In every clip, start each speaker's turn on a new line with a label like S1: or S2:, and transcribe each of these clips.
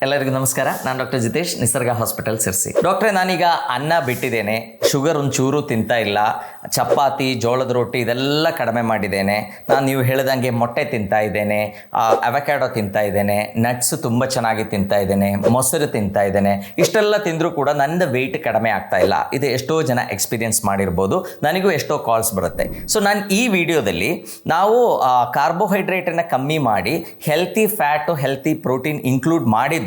S1: ಎಲ್ಲರಿಗೂ ನಮಸ್ಕಾರ. ನಾನು ಡಾಕ್ಟರ್ ಜಿತೇಶ್, ನಿಸರ್ಗ ಹಾಸ್ಪಿಟಲ್ ಸಿರ್ಸಿ. ಡಾಕ್ಟ್ರೆ, ನಾನೀಗ ಅನ್ನ ಬಿಟ್ಟಿದ್ದೇನೆ, ಶುಗರ್ ಒಂಚೂರು ತಿಂತಾ ಇಲ್ಲ, ಚಪಾತಿ ಜೋಳದ ರೊಟ್ಟಿ ಇದೆಲ್ಲ ಕಡಿಮೆ ಮಾಡಿದ್ದೇನೆ. ನೀವು ಹೇಳಿದಂಗೆ ಮೊಟ್ಟೆ ತಿಂತಾ ಇದ್ದೇನೆ, ಅವಕ್ಯಾಡೋ ತಿಂತಾ ಇದ್ದೇನೆ, ನಟ್ಸ್ ತುಂಬ ಚೆನ್ನಾಗಿ ತಿಂತಾ ಇದ್ದೇನೆ, ಮೊಸರು ತಿಂತಾ ಇದ್ದೇನೆ. ಇಷ್ಟೆಲ್ಲ ತಿಂದರೂ ಕೂಡ ನಂದು ವೆಯ್ಟ್ ಕಡಿಮೆ ಆಗ್ತಾ ಇಲ್ಲ. ಇದು ಎಷ್ಟೋ ಜನ ಎಕ್ಸ್ಪೀರಿಯನ್ಸ್ ಮಾಡಿರ್ಬೋದು, ನನಗೂ ಎಷ್ಟೋ ಕಾಲ್ಸ್ ಬರುತ್ತೆ. ಸೊ ನಾನು ಈ ವಿಡಿಯೋದಲ್ಲಿ ನಾವು ಕಾರ್ಬೋಹೈಡ್ರೇಟನ್ನು ಕಮ್ಮಿ ಮಾಡಿ healthy fat healthy protein include ಮಾಡಿದ್ರು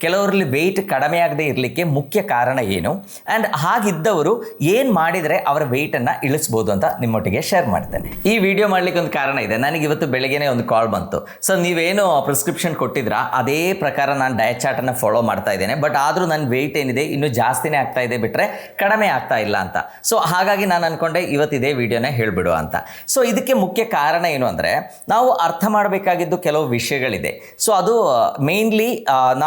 S1: ಕೆಲವರಲ್ಲಿ ವೆಯ್ಟ್ ಕಡಿಮೆ ಆಗದೆ ಇರಲಿಕ್ಕೆ ಮುಖ್ಯ ಕಾರಣ ಏನು, ಆ್ಯಂಡ್ ಹಾಗಿದ್ದವರು ಏನು ಮಾಡಿದರೆ ಅವರ ವೆಯ್ಟನ್ನು ಇಳಿಸ್ಬೋದು ಅಂತ ನಿಮ್ಮೊಟ್ಟಿಗೆ ಶೇರ್ ಮಾಡ್ತೇನೆ. ಈ ವಿಡಿಯೋ ಮಾಡಲಿಕ್ಕೆ ಒಂದು ಕಾರಣ ಇದೆ. ನನಗೆ ಇವತ್ತು ಬೆಳಗ್ಗೆನೇ ಒಂದು ಕಾಲ್ ಬಂತು. ಸೊ ನೀವೇನು ಪ್ರಿಸ್ಕ್ರಿಪ್ಷನ್ ಕೊಟ್ಟಿದ್ರಾ ಅದೇ ಪ್ರಕಾರ ನಾನು ಡಯಟ್ ಚಾರ್ಟನ್ನು ಫಾಲೋ ಮಾಡ್ತಾ ಇದ್ದೇನೆ, ಬಟ್ ಆದರೂ ನನ್ನ ವೆಯ್ಟ್ ಏನಿದೆ ಇನ್ನೂ ಜಾಸ್ತಿನೇ ಆಗ್ತಾ ಇದೆ ಬಿಟ್ಟರೆ ಕಡಿಮೆ ಆಗ್ತಾ ಇಲ್ಲ ಅಂತ. ಸೊ ಹಾಗಾಗಿ ನಾನು ಅಂದ್ಕೊಂಡೆ ಇವತ್ತು ಇದೇ ವಿಡಿಯೋನೇ ಹೇಳಿಬಿಡುವ ಅಂತ. ಸೊ ಇದಕ್ಕೆ ಮುಖ್ಯ ಕಾರಣ ಏನು ಅಂದರೆ, ನಾವು ಅರ್ಥ ಮಾಡಬೇಕಾಗಿದ್ದು ಕೆಲವು ವಿಷಯಗಳಿದೆ. ಸೊ ಅದು ಮೇನ್ಲಿ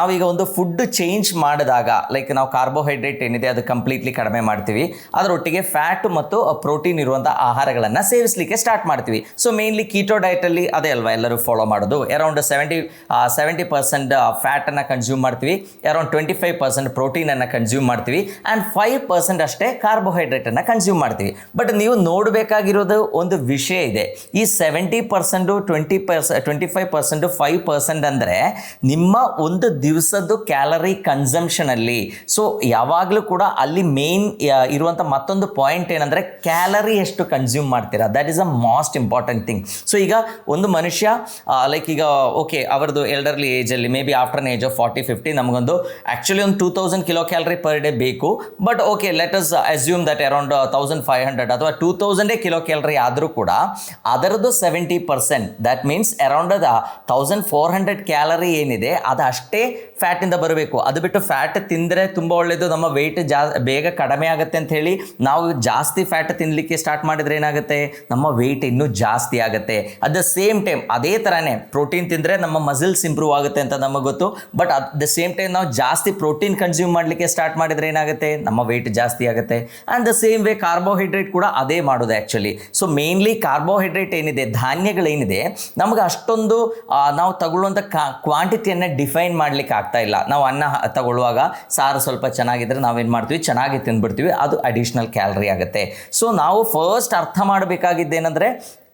S1: ನಾವೀಗ ಒಂದು ಫುಡ್ ಚೇಂಜ್ ಮಾಡಿದಾಗ, ಲೈಕ್ ನಾವು ಕಾರ್ಬೋಹೈಡ್ರೇಟ್ ಏನಿದೆ ಅದು ಕಂಪ್ಲೀಟ್ಲಿ ಕಡಿಮೆ ಮಾಡ್ತೀವಿ, ಅದರೊಟ್ಟಿಗೆ ಫ್ಯಾಟ್ ಮತ್ತು ಪ್ರೋಟೀನ್ ಇರುವಂಥ ಆಹಾರಗಳನ್ನು ಸೇವಿಸಲಿಕ್ಕೆ ಸ್ಟಾರ್ಟ್ ಮಾಡ್ತೀವಿ. ಸೊ ಮೇನ್ಲಿ ಕೀಟೋ ಡಯಟಲ್ಲಿ ಅದೇ ಅಲ್ವಾ ಎಲ್ಲರೂ ಫಾಲೋ ಮಾಡೋದು. ಅರೌಂಡ್ 70% ಫ್ಯಾಟನ್ನು ಕನ್ಸ್ಯೂಮ್ ಮಾಡ್ತೀವಿ, ಅರೌಂಡ್ 25% ಪ್ರೋಟೀನನ್ನು ಕನ್ಸ್ಯೂಮ್ ಮಾಡ್ತೀವಿ, ಆ್ಯಂಡ್ 5% ಅಷ್ಟೇ ಕಾರ್ಬೋಹೈಡ್ರೇಟನ್ನು ಕನ್ಸ್ಯೂಮ್ ಮಾಡ್ತೀವಿ. ಬಟ್ ನೀವು ನೋಡಬೇಕಾಗಿರೋದು ಒಂದು ವಿಷಯ ಇದೆ. ಈ 70%, 25%, 5% ಅಂದರೆ ನಿಮ್ಮ ಒಂದು ದಿವಸದ್ದು ಕ್ಯಾಲರಿ ಕನ್ಸಂಪ್ಷನಲ್ಲಿ. ಸೊ ಯಾವಾಗಲೂ ಕೂಡ ಅಲ್ಲಿ ಮೇನ್ ಇರುವಂಥ ಮತ್ತೊಂದು ಪಾಯಿಂಟ್ ಏನಂದರೆ ಕ್ಯಾಲರಿ ಎಷ್ಟು ಕನ್ಸ್ಯೂಮ್ ಮಾಡ್ತೀರಾ, that is a most important thing. So ಈಗ ಒಂದು ಮನುಷ್ಯ ಲೈಕ್ ಈಗ ಓಕೆ ಅವರದು ಎಲ್ಡರ್ಲಿ ಏಜಲ್ಲಿ maybe after age of 40-50 ನಮಗೊಂದು ಆ್ಯಕ್ಚುಲಿ ಒಂದು 2000 ಕಿಲೋ ಕ್ಯಾಲರಿ ಪರ್ ಡೇ ಬೇಕು. But okay let us assume that around 1500 ಅಥವಾ 2000 ಕಿಲೋ ಕ್ಯಾಲರಿ ಆದರೂ ಕೂಡ ಅದರದ್ದು 70%, ದಟ್ ಮೀನ್ಸ್ ಅರೌಂಡ್ 1400 ಕ್ಯಾಲರಿ ಏನಿದೆ ಅದು ಅಷ್ಟೇ ಫ್ಯಾಟಿಂದ ಬರಬೇಕು. ಅದು ಬಿಟ್ಟು ಫ್ಯಾಟ್ ತಿಂದರೆ ತುಂಬ ಒಳ್ಳೆಯದು, ನಮ್ಮ ವೆಯ್ಟ್ ಬೇಗ ಕಡಿಮೆ ಆಗುತ್ತೆ ಅಂತ ಹೇಳಿ ನಾವು ಜಾಸ್ತಿ ಫ್ಯಾಟ್ ತಿನ್ನಲಿಕ್ಕೆ ಸ್ಟಾರ್ಟ್ ಮಾಡಿದರೆ ಏನಾಗುತ್ತೆ, ನಮ್ಮ ವೆಯ್ಟ್ ಇನ್ನೂ ಜಾಸ್ತಿ ಆಗುತ್ತೆ. ಅಟ್ ದ ಸೇಮ್ ಟೈಮ್ ಅದೇ ಥರನೇ ಪ್ರೋಟೀನ್ ತಿಂದರೆ ನಮ್ಮ ಮಸಲ್ಸ್ ಇಂಪ್ರೂವ್ ಆಗುತ್ತೆ ಅಂತ ನಮಗೆ ಗೊತ್ತು. But at the same time ನಾವು ಜಾಸ್ತಿ ಪ್ರೋಟೀನ್ ಕನ್ಸ್ಯೂಮ್ ಮಾಡಲಿಕ್ಕೆ ಸ್ಟಾರ್ಟ್ ಮಾಡಿದರೆ ಏನಾಗುತ್ತೆ, ನಮ್ಮ ವೆಯ್ಟ್ ಜಾಸ್ತಿ ಆಗುತ್ತೆ. And the same way carbohydrate ಕೂಡ ಅದೇ ಮಾಡೋದು ಆ್ಯಕ್ಚುಲಿ. ಸೊ ಮೇನ್ಲಿ ಕಾರ್ಬೋಹೈಡ್ರೇಟ್ ಏನಿದೆ, ಧಾನ್ಯಗಳೇನಿದೆ, ನಮಗೆ ಅಷ್ಟೊಂದು ನಾವು ತಗೊಳ್ಳುವಂಥ ಕ್ವಾಂಟಿಟಿಯನ್ನು ಡಿಫೈನ್ ಮಾಡಲಿಕ್ಕೆ ಆಗ್ತಾ ಇಲ್ಲ. ನಾವು ಅನ್ನ ತಗೊಳ್ಳುವಾಗ ಸಾರು ಸ್ವಲ್ಪ ಚೆನ್ನಾಗಿದ್ರೆ ನಾವೇನು ಮಾಡ್ತೀವಿ, ಚೆನ್ನಾಗಿ ತಿಂದ್ಬಿಡ್ತೀವಿ, ಅದು ಅಡಿಷ್ನಲ್ ಕ್ಯಾಲರಿ ಆಗುತ್ತೆ. ಸೊ ನಾವು ಫಸ್ಟ್ ಅರ್ಥ ಮಾಡಬೇಕಾಗಿದ್ದೇನೆಂದರೆ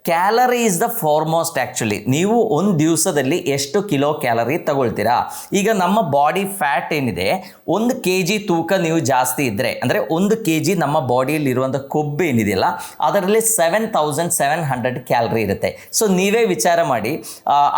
S1: calorie is the foremost. Actually ನೀವು ಒಂದು ದಿವಸದಲ್ಲಿ ಎಷ್ಟು ಕಿಲೋ ಕ್ಯಾಲರಿ ತಗೊಳ್ತೀರಾ. ಈಗ ನಮ್ಮ ಬಾಡಿ ಫ್ಯಾಟ್ ಏನಿದೆ, 1 kg ತೂಕ ನೀವು ಜಾಸ್ತಿ ಇದ್ದರೆ, ಅಂದರೆ 1 kg ನಮ್ಮ ಬಾಡಿಯಲ್ಲಿ ಇರುವಂಥ ಕೊಬ್ಬು ಏನಿದೆಯಲ್ಲ ಅದರಲ್ಲಿ 7700 ಕ್ಯಾಲರಿ ಇರುತ್ತೆ. ಸೊ ನೀವೇ ವಿಚಾರ ಮಾಡಿ,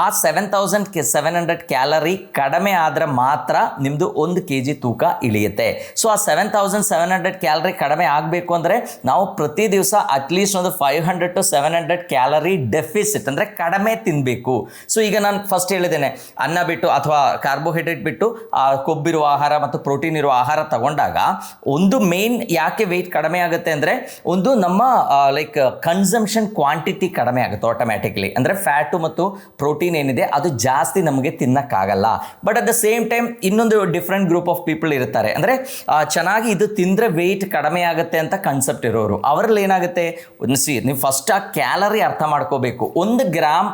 S1: ಆ 7700 ಕ್ಯಾಲರಿ ಕಡಿಮೆ ಆದರೆ ಮಾತ್ರ ನಿಮ್ಮದು 1 kg ತೂಕ ಇಳಿಯುತ್ತೆ. ಸೊ ಆ 7700 ಕ್ಯಾಲರಿ ಕಡಿಮೆ ಆಗಬೇಕು ಅಂದರೆ ನಾವು ಪ್ರತಿ ದಿವಸ ಅಟ್ಲೀಸ್ಟ್ ಒಂದು 500 to 700 ಕ್ಯಾಲರಿ ಡೆಫಿಸಿಟ್ ಅಂದರೆ ಕಡಿಮೆ ತಿನ್ನಬೇಕು. ಸೊ ಈಗ ನಾನು ಫಸ್ಟ್ ಹೇಳಿದ್ದೇನೆ, ಅನ್ನ ಬಿಟ್ಟು ಅಥವಾ ಕಾರ್ಬೋಹೈಡ್ರೇಟ್ ಬಿಟ್ಟು ಕೊಬ್ಬಿರುವ ಆಹಾರ ಮತ್ತು ಪ್ರೋಟೀನ್ ಇರುವ ಆಹಾರ ತಗೊಂಡಾಗ ಒಂದು ಮೇನ್ ಯಾಕೆ ವೆಯ್ಟ್ ಕಡಿಮೆ ಆಗುತ್ತೆ ಅಂದರೆ, ಒಂದು ನಮ್ಮ ಲೈಕ್ ಕನ್ಸಂಪ್ಷನ್ ಕ್ವಾಂಟಿಟಿ ಕಡಿಮೆ ಆಗುತ್ತೆ ಆಟೋಮ್ಯಾಟಿಕ್ಲಿ. ಅಂದರೆ ಫ್ಯಾಟು ಮತ್ತು ಪ್ರೋಟೀನ್ ಏನಿದೆ ಅದು ಜಾಸ್ತಿ ನಮಗೆ ತಿನ್ನಕ್ಕಾಗಲ್ಲ. But at the same time ಇನ್ನೊಂದು ಡಿಫ್ರೆಂಟ್ ಗ್ರೂಪ್ ಆಫ್ ಪೀಪಲ್ ಇರ್ತಾರೆ, ಅಂದರೆ ಚೆನ್ನಾಗಿ ಇದು ತಿಂದರೆ ವೆಯ್ಟ್ ಕಡಿಮೆ ಆಗುತ್ತೆ ಅಂತ ಕನ್ಸೆಪ್ಟ್ ಇರೋರು. ಅವರಲ್ಲಿ ಏನಾಗುತ್ತೆ, ನೀವು ಫಸ್ಟ್ ಆ ಕ್ಯಾಲರಿ ಅರ್ಥ ಮಾಡ್ಕೋಬೇಕು. 1 ಗ್ರಾಮ್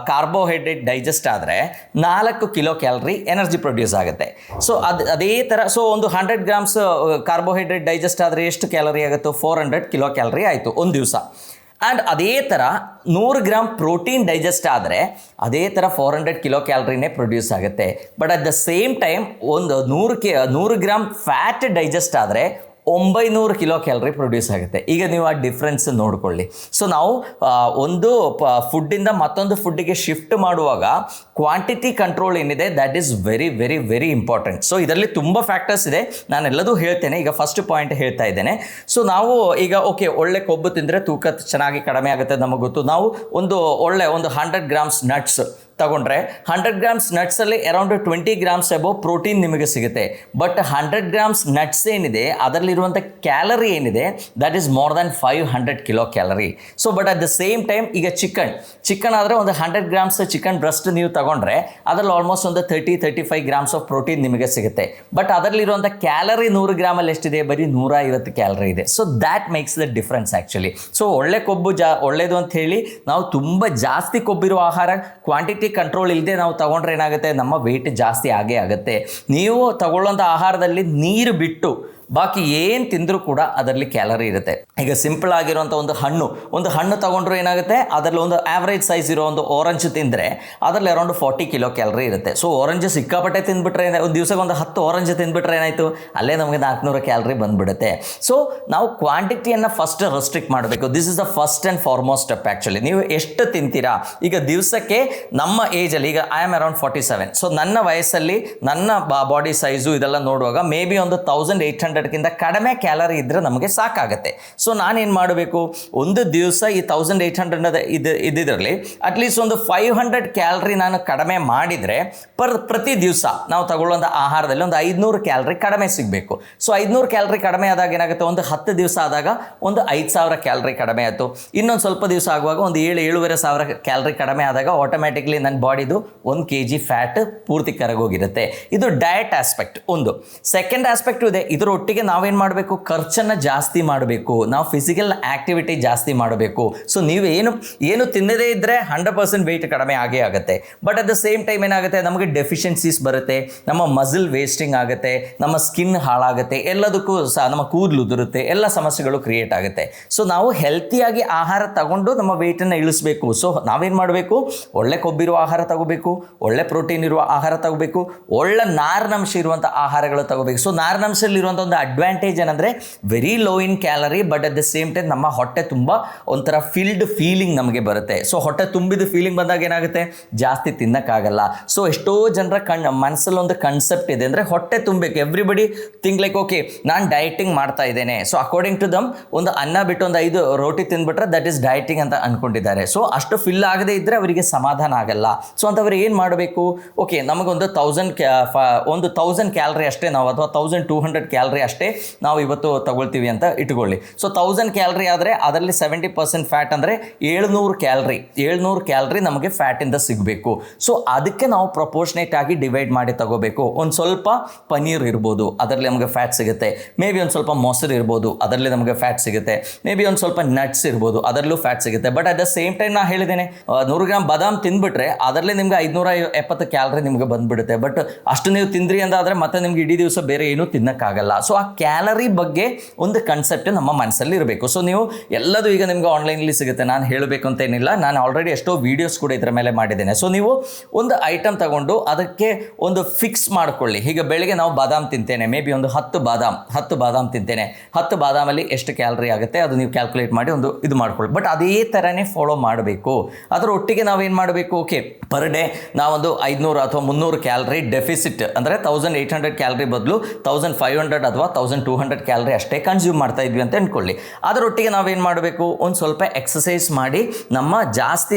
S1: ಕಾರ್ಬೋಹೈಡ್ರೇಟ್ ಡೈಜೆಸ್ಟ್ ಆದರೆ 4 ಕಿಲೋ ಕ್ಯಾಲರಿ ಎನರ್ಜಿ ಪ್ರೊಡ್ಯೂಸ್ ಆಗುತ್ತೆ. ಸೊ ಅದೇ ಥರ ಸೊ ಒಂದು 100 ಗ್ರಾಮ್ಸ್ ಕಾರ್ಬೋಹೈಡ್ರೇಟ್ ಡೈಜೆಸ್ಟ್ ಆದರೆ ಎಷ್ಟು ಕ್ಯಾಲರಿ ಆಗುತ್ತೋ 400 ಕಿಲೋ ಕ್ಯಾಲರಿ ಆಯಿತು ಒಂದು ದಿವಸ. ಆ್ಯಂಡ್ ಅದೇ ಥರ 100 ಗ್ರಾಮ್ ಪ್ರೋಟೀನ್ ಡೈಜೆಸ್ಟ್ ಆದರೆ ಅದೇ ಥರ 400 ಕಿಲೋ ಕ್ಯಾಲರಿನೇ ಪ್ರೊಡ್ಯೂಸ್ ಆಗುತ್ತೆ. But at the same time ಒಂದು 100 ಗ್ರಾಮ್ ಫ್ಯಾಟ್ ಡೈಜೆಸ್ಟ್ ಆದರೆ 900 ಕಿಲೋ ಕ್ಯಾಲರಿ ಪ್ರೊಡ್ಯೂಸ್ ಆಗುತ್ತೆ. ಈಗ ನೀವು ಆ ಡಿಫ್ರೆನ್ಸ್ ನೋಡ್ಕೊಳ್ಳಿ. ಸೊ ನಾವು ಒಂದು ಫುಡ್ಡಿಂದ ಮತ್ತೊಂದು ಫುಡ್ಡಿಗೆ ಶಿಫ್ಟ್ ಮಾಡುವಾಗ ಕ್ವಾಂಟಿಟಿ ಕಂಟ್ರೋಲ್ ಏನಿದೆ that is very very very important. So ಇದರಲ್ಲಿ ತುಂಬ ಫ್ಯಾಕ್ಟರ್ಸ್ ಇದೆ, ನಾನೆಲ್ಲದೂ ಹೇಳ್ತೇನೆ. ಈಗ ಫಸ್ಟ್ ಪಾಯಿಂಟ್ ಹೇಳ್ತಾ ಇದ್ದೇನೆ. ಸೊ ನಾವು ಈಗ ಓಕೆ ಒಳ್ಳೆ ಕೊಬ್ಬು ತಿಂದರೆ ತೂಕ ಚೆನ್ನಾಗಿ ಕಡಿಮೆ ಆಗುತ್ತೆ ನಮಗೆ ಗೊತ್ತು. ನಾವು ಒಂದು 100 ಗ್ರಾಮ್ಸ್ ನಟ್ಸ್ ತಗೊಂಡ್ರೆ 100 ಗ್ರಾಮ್ಸ್ ನಟ್ಸಲ್ಲಿ ಅರೌಂಡ್ 20 ಗ್ರಾಮ್ಸ್ ಅಬೋ ಪ್ರೋಟೀನ್ ನಿಮಗೆ ಸಿಗುತ್ತೆ. ಬಟ್ 100 ಗ್ರಾಮ್ಸ್ ನಟ್ಸ್ ಏನಿದೆ ಅದರಲ್ಲಿರುವಂಥ ಕ್ಯಾಲರಿ ಏನಿದೆ that is more than 500 kilo calorie. So but at the same time ಈಗ ಚಿಕನ್ ಆದರೆ ಒಂದು 100 ಗ್ರಾಮ್ಸ್ ಚಿಕನ್ ಬ್ರೆಸ್ಟ್ ನೀವು ತಗೊಂಡ್ರೆ ಅದರಲ್ಲಿ ಆಲ್ಮೋಸ್ಟ್ ಒಂದು 30-35 ಗ್ರಾಮ್ಸ್ ಆಫ್ ಪ್ರೋಟೀನ್ ನಿಮಗೆ ಸಿಗುತ್ತೆ. ಬಟ್ ಅದರಲ್ಲಿರುವಂಥ ಕ್ಯಾಲರಿ 100 ಗ್ರಾಮಲ್ಲಿ ಎಷ್ಟಿದೆ, ಬರೀ 150 ಕ್ಯಾಲರಿ ಇದೆ. So that makes the difference actually. So ಒಳ್ಳೆ ಕೊಬ್ಬು ಒಳ್ಳೆಯದು ಅಂತ ಹೇಳಿ ನಾವು ತುಂಬ ಜಾಸ್ತಿ ಕೊಬ್ಬಿರುವ ಆಹಾರ ಕ್ವಾಂಟಿಟಿ ಕ್ವಾಂಟಿಟಿ ಕಂಟ್ರೋಲ್ ಇಲ್ಲದೆ ನಾವು ತಗೊಂಡ್ರೆ ಏನಾಗುತ್ತೆ, ನಮ್ಮ ವೆಯ್ಟ್ ಜಾಸ್ತಿ ಆಗೇ ಆಗುತ್ತೆ. ನೀವು ತಗೊಳ್ಳೋಂಥ ಆಹಾರದಲ್ಲಿ ನೀರು ಬಿಟ್ಟು ಬಾಕಿ ಏನು ತಿಂದರೂ ಕೂಡ ಅದರಲ್ಲಿ ಕ್ಯಾಲರಿ ಇರುತ್ತೆ. ಈಗ ಸಿಂಪಲ್ ಆಗಿರುವಂಥ ಒಂದು ಹಣ್ಣು ತಗೊಂಡ್ರು ಏನಾಗುತ್ತೆ, ಅದರಲ್ಲಿ ಒಂದು ಆವ್ರೇಜ್ ಸೈಜ್ ಇರೋ ಒಂದು ಆರೆಂಜ್ ತಿಂದರೆ ಅದರಲ್ಲಿ ಅರೌಂಡ್ 40 ಕಿಲೋ ಕ್ಯಾಲರಿ ಇರುತ್ತೆ. ಸೊ ಆರೆಂಜ್ ಸಿಕ್ಕಾಪಟ್ಟೆ ತಿಂದ್ಬಿಟ್ರೆ, ಒಂದು ದಿವಸಕ್ಕೆ ಒಂದು 10 ಆರೆಂಜ್ ತಿಂದ್ಬಿಟ್ರೆ ಏನಾಯಿತು, ಅಲ್ಲೇ ನಮಗೆ 400 ಕ್ಯಾಲರಿ ಬಂದುಬಿಡುತ್ತೆ. ಸೊ ನಾವು ಕ್ವಾಂಟಿಟಿಯನ್ನು ಫಸ್ಟ್ ರೆಸ್ಟ್ರಿಕ್ಟ್ ಮಾಡಬೇಕು. This is the first and foremost step. Actually ನೀವು ಎಷ್ಟು ತಿಂತೀರಾ, ಈಗ ದಿವಸಕ್ಕೆ ನಮ್ಮ ಏಜಲ್ಲಿ, ಈಗ ಐ ಆಮ್ ಅರೌಂಡ್ 47. ಸೊ ನನ್ನ ವಯಸ್ಸಲ್ಲಿ ನನ್ನ ಬಾಡಿ ಸೈಜು ಇದೆಲ್ಲ ನೋಡುವಾಗ ಮೇ ಬಿ ಒಂದು 1800ಕ್ಕಿಂತ ಕಡಿಮೆ ಕ್ಯಾಲರಿ ಇದ್ದರೆ ನಮಗೆ ಸಾಕಾಗುತ್ತೆ. ಸೊ ನಾನೇನು ಮಾಡಬೇಕು, ಒಂದು ದಿವಸ ಈ 1800 ಇದರಲ್ಲಿ ಅಟ್ಲೀಸ್ಟ್ ಒಂದು 500 ಕ್ಯಾಲರಿ ನಾನು ಕಡಿಮೆ ಮಾಡಿದರೆ ಪ್ರತಿ ದಿವಸ ನಾವು ತಗೊಳ್ಳುವಂಥ ಆಹಾರದಲ್ಲಿ ಒಂದು 500 ಕ್ಯಾಲರಿ ಕಡಿಮೆ ಸಿಗಬೇಕು. ಸೊ 500 ಕ್ಯಾಲರಿ ಕಡಿಮೆ ಆದಾಗ ಏನಾಗುತ್ತೆ, ಒಂದು 10 ದಿವಸ ಆದಾಗ ಒಂದು 5000 ಕ್ಯಾಲರಿ ಕಡಿಮೆ ಆಯಿತು. ಇನ್ನೊಂದು ಸ್ವಲ್ಪ ದಿವಸ ಆಗುವಾಗ ಒಂದು 7,500 ಕ್ಯಾಲರಿ ಕಡಿಮೆ ಆದಾಗ ಆಟೋಮ್ಯಾಟಿಕ್ಲಿ ನನ್ನ ಬಾಡಿದು 1 kg ಫ್ಯಾಟ್ ಪೂರ್ತಿ ಕರಗೋಗಿರುತ್ತೆ. ಇದು ಡಯಟ್ ಆಸ್ಪೆಕ್ಟ್ ಒಂದು. ಸೆಕೆಂಡ್ ಆಸ್ಪೆಕ್ಟ್ ಇದೆ, ಇದರ ಒಟ್ಟಿಗೆ ನಾವೇನು ಮಾಡಬೇಕು, ಖರ್ಚನ್ನು ಜಾಸ್ತಿ ಮಾಡಬೇಕು, ನಾವು ಫಿಸಿಕಲ್ ಆಕ್ಟಿವಿಟಿ ಜಾಸ್ತಿ ಮಾಡಬೇಕು. ಸೊ ನೀವು ಏನು ತಿನ್ನದೇ ಇದ್ದರೆ 100% ವೆಯ್ಟ್ ಕಡಿಮೆ ಆಗೇ ಆಗುತ್ತೆ. But at the same time ಏನಾಗುತ್ತೆ, ನಮಗೆ ಡೆಫಿಷಿಯನ್ಸೀಸ್ ಬರುತ್ತೆ, ನಮ್ಮ ಮಸಲ್ ವೇಸ್ಟಿಂಗ್ ಆಗುತ್ತೆ, ನಮ್ಮ ಸ್ಕಿನ್ ಹಾಳಾಗುತ್ತೆ, ಎಲ್ಲದಕ್ಕೂ ಸಹ ನಮ್ಮ ಕೂದಲು ಉದುರುತ್ತೆ, ಎಲ್ಲ ಸಮಸ್ಯೆಗಳು ಕ್ರಿಯೇಟ್ ಆಗುತ್ತೆ. ಸೊ ನಾವು ಹೆಲ್ತಿಯಾಗಿ ಆಹಾರ ತಗೊಂಡು ನಮ್ಮ ವೆಯ್ಟನ್ನು ಇಳಿಸಬೇಕು. ಸೊ ನಾವೇನು ಮಾಡಬೇಕು, ಒಳ್ಳೆ ಕೊಬ್ಬಿರುವ ಆಹಾರ ತಗೋಬೇಕು, ಒಳ್ಳೆ ಪ್ರೋಟೀನ್ ಇರುವ ಆಹಾರ ತಗೋಬೇಕು, ಒಳ್ಳೆ ನಾರಿನಂಶ ಇರುವಂಥ ಆಹಾರಗಳು ತಗೋಬೇಕು. ಸೊ ನಾರಿನಂಶದಲ್ಲಿರುವಂಥ ಒಂದು ಅಡ್ವಾಂಟೇಜ್ ಏನಂದರೆ very low in calorie, but at the same time ನಮ್ಮ ಹೊಟ್ಟೆ ತುಂಬ ಒಂಥರ ಫಿಲ್ಡ್ ಫೀಲಿಂಗ್ ನಮಗೆ ಬರುತ್ತೆ. ಸೊ ಹೊಟ್ಟೆ ತುಂಬಿದ ಫೀಲಿಂಗ್ ಬಂದಾಗ ಏನಾಗುತ್ತೆ, ಜಾಸ್ತಿ ತಿನ್ನೋಕ್ಕಾಗಲ್ಲ. ಸೊ ಎಷ್ಟೋ ಜನರ ಮನಸ್ಸಲ್ಲಿ ಒಂದು ಕನ್ಸೆಪ್ಟ್ ಇದೆ, ಅಂದರೆ ಹೊಟ್ಟೆ ತುಂಬಬೇಕು. ಎವ್ರಿಬಡಿ ಥಿಂಕ್ ಲೈಕ್ ಓಕೆ ನಾನು ಡಯಟಿಂಗ್ ಮಾಡ್ತಾ ಇದ್ದೇನೆ, ಸೊ ಅಕಾರ್ಡಿಂಗ್ ಟು ದಮ್ ಒಂದು ಅನ್ನ ಬಿಟ್ಟು ಒಂದು 5 ರೋಟಿ ತಿಂದ್ಬಿಟ್ರೆ ದಟ್ ಈಸ್ ಡಯಟಿಂಗ್ ಅಂತ ಅಂದ್ಕೊಂಡಿದ್ದಾರೆ. ಸೊ ಅಷ್ಟು ಫಿಲ್ ಆಗದೇ ಇದ್ದರೆ ಅವರಿಗೆ ಸಮಾಧಾನ ಆಗಲ್ಲ. ಸೊ ಅಂಥವ್ರು ಏನು ಮಾಡಬೇಕು, ಓಕೆ ನಮಗೊಂದು 1000 ಕ್ಯಾಲರಿ ಅಷ್ಟೇ ನಾವು, ಅಥವಾ 1200 ಕ್ಯಾಲರಿ ಅಷ್ಟೇ ನಾವು ಇವತ್ತು ತಗೊಳ್ತೀವಿ ಅಂತ ಇಟ್ಕೊಳ್ಳಿ. ಸೊ 1000 ಕ್ಯಾಲರಿ ಆದರೆ ಅದರಲ್ಲಿ 70% ಫ್ಯಾಟ್ ಅಂದರೆ 700 ಕ್ಯಾಲರಿ ನಮಗೆ ಫ್ಯಾಟಿಂದ ಸಿಗಬೇಕು. ಸೊ ಅದಕ್ಕೆ ನಾವು ಪ್ರಪೋರ್ಷನೇಟ್ ಆಗಿ ಡಿವೈಡ್ ಮಾಡಿ ತಗೋಬೇಕು. ಒಂದು ಸ್ವಲ್ಪ ಪನೀರ್ ಇರ್ಬೋದು, ಅದರಲ್ಲಿ ನಮಗೆ ಫ್ಯಾಟ್ ಸಿಗುತ್ತೆ. ಮೇ ಬಿ ಒಂದು ಸ್ವಲ್ಪ ಮೊಸರು ಇರ್ಬೋದು, ಅದರಲ್ಲಿ ನಮಗೆ ಫ್ಯಾಟ್ ಸಿಗುತ್ತೆ. ಮೇ ಬಿ ಒಂದು ಸ್ವಲ್ಪ ನಟ್ಸ್ ಇರ್ಬೋದು, ಅದರಲ್ಲೂ ಫ್ಯಾಟ್ ಸಿಗುತ್ತೆ. But at the same time ನಾನು ಹೇಳಿದ್ದೇನೆ, 100 ಗ್ರಾಮ್ ಬಾದಾಮ್ ತಿಂದ್ಬಿಟ್ರೆ ಅದರಲ್ಲಿ ನಿಮ್ಗೆ 570 ಕ್ಯಾಲರಿ ನಿಮಗೆ ಬಂದುಬಿಡುತ್ತೆ. ಬಟ್ ಅಷ್ಟು ನೀವು ತಿಂದ್ರಿ ಅಂತಾದರೆ ಮತ್ತೆ ನಿಮ್ಗೆ ಇಡೀ ದಿವಸ ಬೇರೆ ಏನೂ ತಿನ್ನೋಕ್ಕಾಗಲ್ಲ. ಸೊ ಆ ಕ್ಯಾಲರಿ ಬಗ್ಗೆ ಒಂದು ಕನ್ಸೆಪ್ಟ್ ನಮ್ಮ ಮನಸ್ಸಲ್ಲಿ ಇರಬೇಕು. ಸೊ ನೀವು ಎಲ್ಲದೂ ಈಗ ನಿಮ್ಗೆ ಆನ್ಲೈನಲ್ಲಿ ಸಿಗುತ್ತೆ, ನಾನು ಹೇಳಬೇಕು ಅಂತ ಏನಿಲ್ಲ, ನಾನು ಆಲ್ರೆಡಿ ಎಷ್ಟೋ ವೀಡಿಯೋಸ್ ಕೂಡ ಇದರ ಮೇಲೆ ಮಾಡಿದ್ದೇನೆ. ಸೊ ನೀವು ಒಂದು ಐಟಮ್ ತಗೊಂಡು ಅದಕ್ಕೆ ಒಂದು ಫಿಕ್ಸ್ ಮಾಡ್ಕೊಳ್ಳಿ. ಈಗ ಬೆಳಗ್ಗೆ ನಾವು ಬಾದಾಮ್ ತಿಂತೇನೆ, ಮೇ ಬಿ ಒಂದು 10 ಬಾದಾಮ್ ತಿಂತೇನೆ, 10 ಬಾದಾಮಲ್ಲಿ ಎಷ್ಟು ಕ್ಯಾಲರಿ ಆಗುತ್ತೆ ಅದು ನೀವು ಕ್ಯಾಲ್ಕುಲೇಟ್ ಮಾಡಿ ಒಂದು ಇದು ಮಾಡ್ಕೊಳ್ಳಿ. ಬಟ್ ಅದೇ ಥರನೇ ಫಾಲೋ ಮಾಡಬೇಕು. ಅದರ ಒಟ್ಟಿಗೆ ನಾವೇನು ಮಾಡಬೇಕು, ಓಕೆ ಪರ್ ಡೇ ನಾವೊಂದು 500 ಅಥವಾ 300 ಕ್ಯಾಲರಿ ಡೆಫಿಸಿಟ್, ಅಂದರೆ 1800 ಕ್ಯಾಲರಿ ಬದಲು 1500 ಅಥವಾ 1200 ಕ್ಯಾಲರಿ ಅಷ್ಟೇ ಕನ್ಸ್ಯೂಮ್ ಮಾಡ್ತಾ ಇದ್ವಿ ಅಂತ ಅಂದ್ಕೊಳ್ಳಿ. ಅದರೊಟ್ಟಿಗೆ ನಾವೇನು ಮಾಡಬೇಕು, ಒಂದು ಸ್ವಲ್ಪ ಎಕ್ಸಸೈಸ್ ಮಾಡಿ ನಮ್ಮ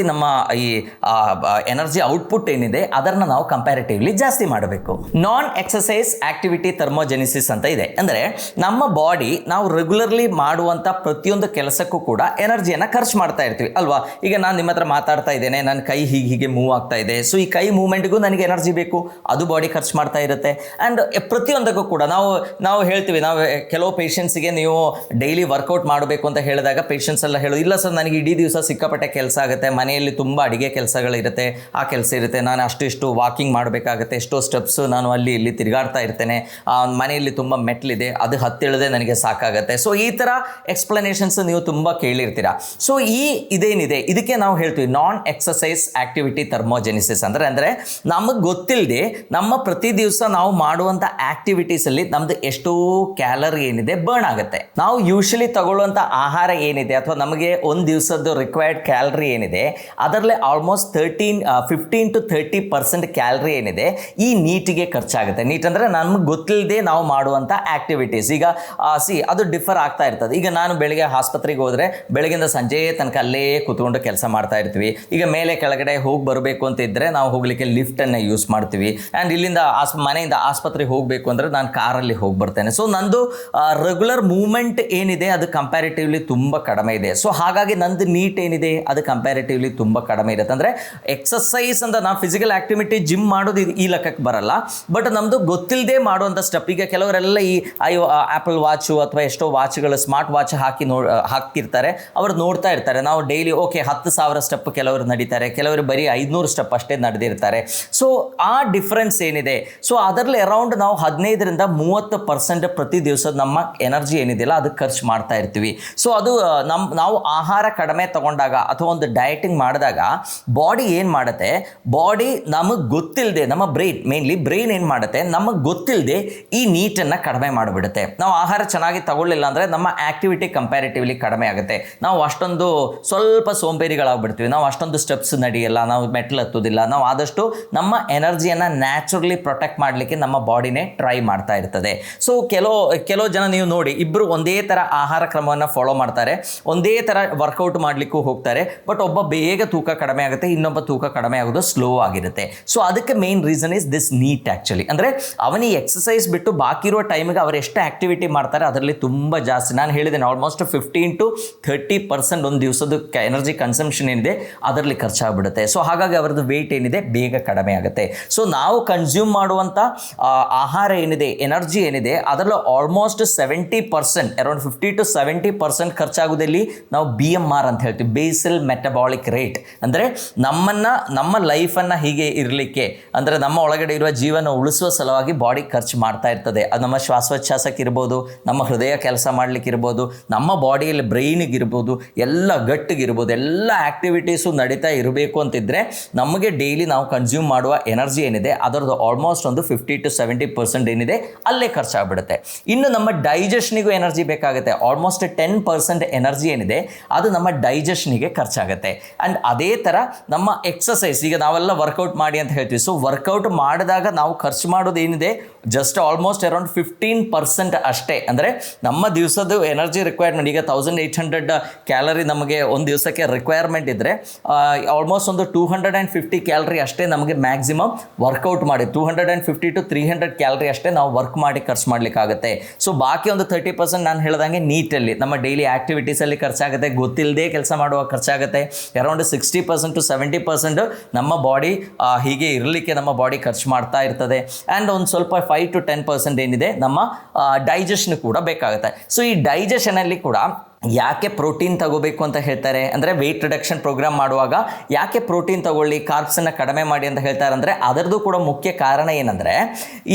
S1: ಈ ಎನರ್ಜಿ ಔಟ್ಪುಟ್ ಏನಿದೆ ಅದನ್ನು ನಾವು ಕಂಪ್ಯಾರಿಟಿವ್ಲಿ ಜಾಸ್ತಿ ಮಾಡಬೇಕು. ನಾನ್ ಎಕ್ಸಸೈಸ್ ಆಕ್ಟಿವಿಟಿ ಥರ್ಮೋಜೆನಿಸಿಸ್ ಅಂತ ಇದೆ. ಅಂದರೆ ನಮ್ಮ ಬಾಡಿ ನಾವು ರೆಗ್ಯುಲರ್ಲಿ ಮಾಡುವಂಥ ಪ್ರತಿಯೊಂದು ಕೆಲಸಕ್ಕೂ ಕೂಡ ಎನರ್ಜಿಯನ್ನು ಖರ್ಚು ಮಾಡ್ತಾ ಇರ್ತೀವಿ ಅಲ್ವಾ. ಈಗ ನಾನು ನಿಮ್ಮ ಹತ್ರ ಮಾತಾಡ್ತಾ ಇದ್ದೇನೆ, ನನ್ನ ಕೈ ಹೀಗೆ ಮೂವ್ ಆಗ್ತಾ ಇದೆ. ಸೊ ಈ ಕೈ ಮೂವ್ಮೆಂಟ್ಗೂ ನನಗೆ ಎನರ್ಜಿ ಬೇಕು, ಅದು ಬಾಡಿ ಖರ್ಚು ಮಾಡ್ತಾ ಇರುತ್ತೆ. ಆ್ಯಂಡ್ ಪ್ರತಿಯೊಂದಕ್ಕೂ ಕೂಡ ನಾವು ಹೇಳ್ತೀವಿ, ನಾವು ಕೆಲವು ಪೇಷಂಟ್ಸಿಗೆ ನೀವು ಡೈಲಿ ವರ್ಕೌಟ್ ಮಾಡಬೇಕು ಅಂತ ಹೇಳಿದಾಗ ಪೇಷಂಟ್ಸ್ ಎಲ್ಲ ಹೇಳೋದು, ಇಲ್ಲ ಸರ್ ನನಗೆ ಇಡೀ ದಿವಸ ಸಿಕ್ಕಾಪಟ್ಟೆ ಕೆಲಸ ಆಗುತ್ತೆ, ಮನೆಯಲ್ಲಿ ತುಂಬ ಅಡುಗೆ ಕೆಲಸಗಳಿರುತ್ತೆ, ಆ ಕೆಲಸ ಇರುತ್ತೆ, ನಾನು ಅಷ್ಟು ವಾಕಿಂಗ್ ಮಾಡಬೇಕಾಗುತ್ತೆ, ಎಷ್ಟೋ ಸ್ಟೆಪ್ಸ್ ನಾನು ಅಲ್ಲಿ ಇಲ್ಲಿ ತಿರುಗಾಡ್ತಾ ಇರ್ತೇನೆ, ಮನೆಯಲ್ಲಿ ತುಂಬ ಮೆಟ್ಲಿದೆ, ಅದು ಹತ್ತಿಳದೆ ನನಗೆ ಸಾಕಾಗುತ್ತೆ. ಸೊ ಈ ಥರ ಎಕ್ಸ್ಪ್ಲನೇಷನ್ಸ್ ನೀವು ತುಂಬ ಕೇಳಿರ್ತೀರಾ. ಸೊ ಇದೇನಿದೆ ಇದಕ್ಕೆ ನಾವು ಹೇಳ್ತೀವಿ ನಾನ್ ಎಕ್ಸಸೈಸ್ ಆಕ್ಟಿವಿಟಿ ಥರ್ಮೋಜೆನಿಸಿಸ್. ಅಂದರೆ ನಮಗೆ ಗೊತ್ತಿಲ್ಲದೆ ನಮ್ಮ ಪ್ರತಿ ದಿವಸ ನಾವು ಮಾಡುವಂಥ ಆಕ್ಟಿವಿಟೀಸಲ್ಲಿ ನಮ್ಮದು ಎಷ್ಟೋ ಕ್ಯಾಲರಿ ಏನಿದೆ ಬರ್ನ್ ಆಗುತ್ತೆ. ನಾವು ಯೂಶಲಿ ತಗೊಳ್ಳುವಂಥ ಆಹಾರ ಏನಿದೆ ಅಥವಾ ನಮಗೆ ಒಂದು ದಿವಸದ್ದು ರಿಕ್ವೈರ್ಡ್ ಕ್ಯಾಲರಿ ಏನಿದೆ ಅದರಲ್ಲಿ ಆಲ್ಮೋಸ್ಟ್ 15 to 30% ಕ್ಯಾಲರಿ ಏನಿದೆ ಈ ನೀಟಿಗೆ ಖರ್ಚಾಗುತ್ತೆ. ನೀಟ್ ಅಂದರೆ ನಮ್ಗೆ ಗೊತ್ತಿಲ್ಲದೆ ನಾವು ಮಾಡುವಂಥ ಆಕ್ಟಿವಿಟೀಸ್. ಈಗ ಅದು ಡಿಫರ್ ಆಗ್ತಾ ಇರ್ತದೆ. ಈಗ ನಾನು ಬೆಳಗ್ಗೆ ಆಸ್ಪತ್ರೆಗೆ ಹೋದರೆ ಬೆಳಗಿಂದ ಸಂಜೆ ತನಕ ಅಲ್ಲೇ ಕೂತ್ಕೊಂಡು ಕೆಲಸ ಮಾಡ್ತಾ ಇರ್ತೀವಿ. ಈಗ ಮೇಲೆ ಕೆಳಗಡೆ ಹೋಗಿ ಬರಬೇಕು ಅಂತ ಇದ್ದರೆ ನಾವು ಹೋಗಲಿಕ್ಕೆ ಲಿಫ್ಟನ್ನು ಯೂಸ್ ಮಾಡ್ತೀವಿ. ಆ್ಯಂಡ್ ಇಲ್ಲಿಂದ ಮನೆಯಿಂದ ಆಸ್ಪತ್ರೆಗೆ ಹೋಗಬೇಕು ಅಂದರೆ ನಾನು ಕಾರಲ್ಲಿ ಹೋಗಿ ಬರ್ತೇನೆ. ಇದ್ದೇನೆ. ಸೊ ನಂದು ರೆಗ್ಯುಲರ್ ಮೂವ್ಮೆಂಟ್ ಏನಿದೆ ಅದು ಕಂಪ್ಯಾರಿಟಿವ್ಲಿ ತುಂಬ ಕಡಿಮೆ ಇದೆ. ಸೊ ಹಾಗಾಗಿ ನಂದು ನೀಟ್ ಏನಿದೆ ಅದು ಕಂಪ್ಯಾರಿಟಿವ್ಲಿ ತುಂಬ ಕಡಿಮೆ ಇರುತ್ತೆ. ಅಂದರೆ ಎಕ್ಸಸೈಸ್ ಅಂತ ನಾವು ಫಿಸಿಕಲ್ ಆಕ್ಟಿವಿಟಿ ಜಿಮ್ ಮಾಡೋದು ಈ ಲೆಕ್ಕಕ್ಕೆ ಬರಲ್ಲ. ಬಟ್ ನಮ್ಮದು ಗೊತ್ತಿಲ್ಲದೆ ಮಾಡುವಂಥ ಸ್ಟೆಪ್. ಈಗ ಕೆಲವರೆಲ್ಲ ಈ ಆ್ಯಪಲ್ ವಾಚು ಅಥವಾ ಎಷ್ಟೋ ವಾಚ್ಗಳು ಸ್ಮಾರ್ಟ್ ವಾಚ್ ಹಾಕಿರ್ತಾರೆ, ಅವರು ನೋಡ್ತಾ ಇರ್ತಾರೆ. ನಾವು ಡೈಲಿ ಓಕೆ 10,000 ಸ್ಟೆಪ್ ಕೆಲವರು ನಡೀತಾರೆ, ಕೆಲವರು ಬರೀ 500 ಸ್ಟೆಪ್ ಅಷ್ಟೇ ನಡೆದಿರ್ತಾರೆ. ಸೊ ಆ ಡಿಫ್ರೆನ್ಸ್ ಏನಿದೆ, ಸೊ ಅದರಲ್ಲಿ ಅರೌಂಡ್ ನಾವು 15-30% ಪ್ರತಿ ದಿವಸ ನಮ್ಮ ಎನರ್ಜಿ ಏನಿದೆಯಲ್ಲ ಅದು ಖರ್ಚು ಮಾಡ್ತಾ ಇರ್ತೀವಿ. ಸೊ ಅದು ನಾವು ಆಹಾರ ಕಡಿಮೆ ತಗೊಂಡಾಗ ಅಥವಾ ಒಂದು ಡಯಟಿಂಗ್ ಮಾಡಿದಾಗ ಬಾಡಿ ಏನು ಮಾಡುತ್ತೆ, ಬಾಡಿ ನಮಗೆ ಗೊತ್ತಿಲ್ಲದೆ, ನಮ್ಮ ಮೇನ್ಲಿ ಬ್ರೈನ್ ಏನು ಮಾಡುತ್ತೆ, ನಮಗೆ ಗೊತ್ತಿಲ್ಲದೆ ಈ ನೀಟನ್ನು ಕಡಿಮೆ ಮಾಡಿಬಿಡುತ್ತೆ. ನಾವು ಆಹಾರ ಚೆನ್ನಾಗಿ ತಗೊಳ್ಳಿಲ್ಲ ಅಂದರೆ ನಮ್ಮ ಆ್ಯಕ್ಟಿವಿಟಿ ಕಂಪ್ಯಾರಿಟಿವ್ಲಿ ಕಡಿಮೆ ಆಗುತ್ತೆ. ನಾವು ಅಷ್ಟೊಂದು ಸ್ವಲ್ಪ ಸೋಂಬೇರಿಗಳಾಗ್ಬಿಡ್ತೀವಿ, ನಾವು ಅಷ್ಟೊಂದು ಸ್ಟೆಪ್ಸ್ ನಡೆಯಲ್ಲ, ನಾವು ಮೆಟ್ಲು ಹತ್ತೋದಿಲ್ಲ. ನಾವು ಆದಷ್ಟು ನಮ್ಮ ಎನರ್ಜಿಯನ್ನು ನ್ಯಾಚುರಲಿ ಪ್ರೊಟೆಕ್ಟ್ ಮಾಡಲಿಕ್ಕೆ ನಮ್ಮ ಬಾಡಿನೇ ಟ್ರೈ ಮಾಡ್ತಾ ಇರ್ತದೆ. ಸೊ ಕೆಲವು ಜನ ನೀವು ನೋಡಿ, ಇಬ್ಬರು ಒಂದೇ ಥರ ಆಹಾರ ಕ್ರಮವನ್ನು ಫಾಲೋ ಮಾಡ್ತಾರೆ, ಒಂದೇ ಥರ ವರ್ಕೌಟ್ ಮಾಡಲಿಕ್ಕೂ ಹೋಗ್ತಾರೆ. ಬಟ್ ಒಬ್ಬ ಬೇಗ ತೂಕ ಕಡಿಮೆ ಆಗುತ್ತೆ, ಇನ್ನೊಬ್ಬ ತೂಕ ಕಡಿಮೆ ಆಗೋದು ಸ್ಲೋ ಆಗಿರುತ್ತೆ. ಸೊ ಅದಕ್ಕೆ main reason is this NEET actually. ಅಂದರೆ ಅವನಿಗೆ ಎಕ್ಸಸೈಸ್ ಬಿಟ್ಟು ಬಾಕಿ ಇರೋ ಟೈಮಿಗೆ ಅವರು ಎಷ್ಟು ಆ್ಯಕ್ಟಿವಿಟಿ ಮಾಡ್ತಾರೆ ಅದರಲ್ಲಿ ತುಂಬ ಜಾಸ್ತಿ. ನಾನು ಹೇಳಿದ್ದೇನೆ ಆಲ್ಮೋಸ್ಟ್ 15-30% ಒಂದು ದಿವಸದ ಎನರ್ಜಿ ಕನ್ಸಂಪ್ಷನ್ ಏನಿದೆ ಅದರಲ್ಲಿ ಖರ್ಚಾಗ್ಬಿಡುತ್ತೆ. ಸೊ ಹಾಗಾಗಿ ಅವರದ್ದು ವೆಯ್ಟ್ ಏನಿದೆ ಬೇಗ ಕಡಿಮೆ ಆಗುತ್ತೆ. ಸೊ ನಾವು ಕನ್ಸ್ಯೂಮ್ ಮಾಡುವಂಥ ಆಹಾರ ಏನಿದೆ, ಎನರ್ಜಿ ಏನಿದೆ, ಅದರಲ್ಲಿ ಆಲ್ಮೋಸ್ಟ್ 70%, ಅರೌಂಡ್ 50-70% ಖರ್ಚಾಗೋದಲ್ಲಿ ನಾವು BMR ಅಂತ ಹೇಳ್ತೀವಿ, ಬೇಸಲ್ ಮೆಟಬಾಲಿಕ್ ರೇಟ್. ಅಂದರೆ ನಮ್ಮ ಲೈಫನ್ನು ಹೀಗೆ ಇರಲಿಕ್ಕೆ, ಅಂದರೆ ನಮ್ಮ ಒಳಗಡೆ ಇರುವ ಜೀವನ ಉಳಿಸುವ ಸಲುವಾಗಿ ಬಾಡಿ ಖರ್ಚು ಮಾಡ್ತಾ ಇರ್ತದೆ. ಅದು ನಮ್ಮ ಶ್ವಾಸೋಚ್ಛ್ವಾಸಕ್ಕಿರ್ಬೋದು, ನಮ್ಮ ಹೃದಯ ಕೆಲಸ ಮಾಡಲಿಕ್ಕಿರ್ಬೋದು, ನಮ್ಮ ಬಾಡಿಯಲ್ಲಿ ಬ್ರೈನಿಗಿರ್ಬೋದು, ಎಲ್ಲ ಗಟ್ಟಿಗಿರ್ಬೋದು, ಎಲ್ಲ ಆ್ಯಕ್ಟಿವಿಟೀಸು ನಡೀತಾ ಇರಬೇಕು ಅಂತಿದ್ದರೆ ನಮಗೆ ಡೈಲಿ ನಾವು ಕನ್ಸ್ಯೂಮ್ ಮಾಡುವ ಎನರ್ಜಿ ಏನಿದೆ ಅದರದ್ದು ಆಲ್ಮೋಸ್ಟ್ ಒಂದು 50-70% ಏನಿದೆ ಅಲ್ಲೇ ಖರ್ಚಾಗ್ಬಿಡುತ್ತೆ. ಇನ್ನು ನಮ್ಮ ಡೈಜೆಷನಿಗೂ ಎನರ್ಜಿ ಬೇಕಾಗುತ್ತೆ. ಆಲ್ಮೋಸ್ಟ್ 10% ಎನರ್ಜಿ ಏನಿದೆ ಅದು ನಮ್ಮ ಡೈಜೆಷನಿಗೆ ಖರ್ಚಾಗುತ್ತೆ. ಆ್ಯಂಡ್ ಅದೇ ಥರ ನಮ್ಮ ಎಕ್ಸಸೈಸ್, ಈಗ ನಾವೆಲ್ಲ ವರ್ಕೌಟ್ ಮಾಡಿ ಅಂತ ಹೇಳ್ತೀವಿ. ಸೊ ವರ್ಕೌಟ್ ಮಾಡಿದಾಗ ನಾವು ಖರ್ಚು ಮಾಡೋದು ಏನಿದೆ ಜಸ್ಟ್ ಆಲ್ಮೋಸ್ಟ್ ಅರೌಂಡ್ 15% ಅಷ್ಟೇ. ಅಂದರೆ ನಮ್ಮ ದಿವಸದ ಎನರ್ಜಿ ರಿಕ್ವೈರ್ಮೆಂಟ್, ಈಗ 1800 ಕ್ಯಾಲರಿ ನಮಗೆ ಒಂದು ದಿವಸಕ್ಕೆ ರಿಕ್ವೈರ್ಮೆಂಟ್ ಇದ್ದರೆ ಆಲ್ಮೋಸ್ಟ್ ಒಂದು 250 ಕ್ಯಾಲರಿ ಅಷ್ಟೇ ನಮಗೆ ಮ್ಯಾಕ್ಸಿಮಮ್ ವರ್ಕೌಟ್ ಮಾಡಿ, 250-300 ಕ್ಯಾಲರಿ ಅಷ್ಟೇ ನಾವು ವರ್ಕ್ ಮಾಡಿ ಖರ್ಚು ಮಾಡಲಿಕ್ಕಾಗುತ್ತೆ. ಸೊ ಬಾಕಿ ಒಂದು 30% ನಾನು ಹೇಳ್ದಂಗೆ ನೀಟಲ್ಲಿ ನಮ್ಮ ಡೈಲಿ ಆ್ಯಕ್ಟಿವಿಟೀಸಲ್ಲಿ ಖರ್ಚಾಗುತ್ತೆ, ಗೊತ್ತಿಲ್ಲದೆ ಕೆಲಸ ಮಾಡುವ ಖರ್ಚಾಗುತ್ತೆ. ಅರೌಂಡ್ 60-70% ನಮ್ಮ ಬಾಡಿ ಹೀಗೆ ಇರಲಿಕ್ಕೆ ನಮ್ಮ ಬಾಡಿ ಖರ್ಚು ಮಾಡ್ತಾ ಇರ್ತದೆ. ಆ್ಯಂಡ್ ಒಂದು ಸ್ವಲ್ಪ 5-10% ಏನಿದೆ ನಮ್ಮ ಡೈಜೆಷನ್ ಕೂಡ ಬೇಕಾಗುತ್ತೆ. ಸೊ ಈ ಡೈಜೆಷನಲ್ಲಿ ಕೂಡ ಯಾಕೆ ಪ್ರೋಟೀನ್ ತಗೋಬೇಕು ಅಂತ ಹೇಳ್ತಾರೆ ಅಂದರೆ, ವೆಯ್ಟ್ ರಿಡಕ್ಷನ್ ಪ್ರೋಗ್ರಾಮ್ ಮಾಡುವಾಗ ಯಾಕೆ ಪ್ರೋಟೀನ್ ತಗೊಳ್ಳಿ, ಕಾರ್ಬ್ಸನ್ನು ಕಡಿಮೆ ಮಾಡಿ ಅಂತ ಹೇಳ್ತಾರೆ ಅಂದರೆ, ಅದರದ್ದು ಕೂಡ ಮುಖ್ಯ ಕಾರಣ ಏನಂದರೆ,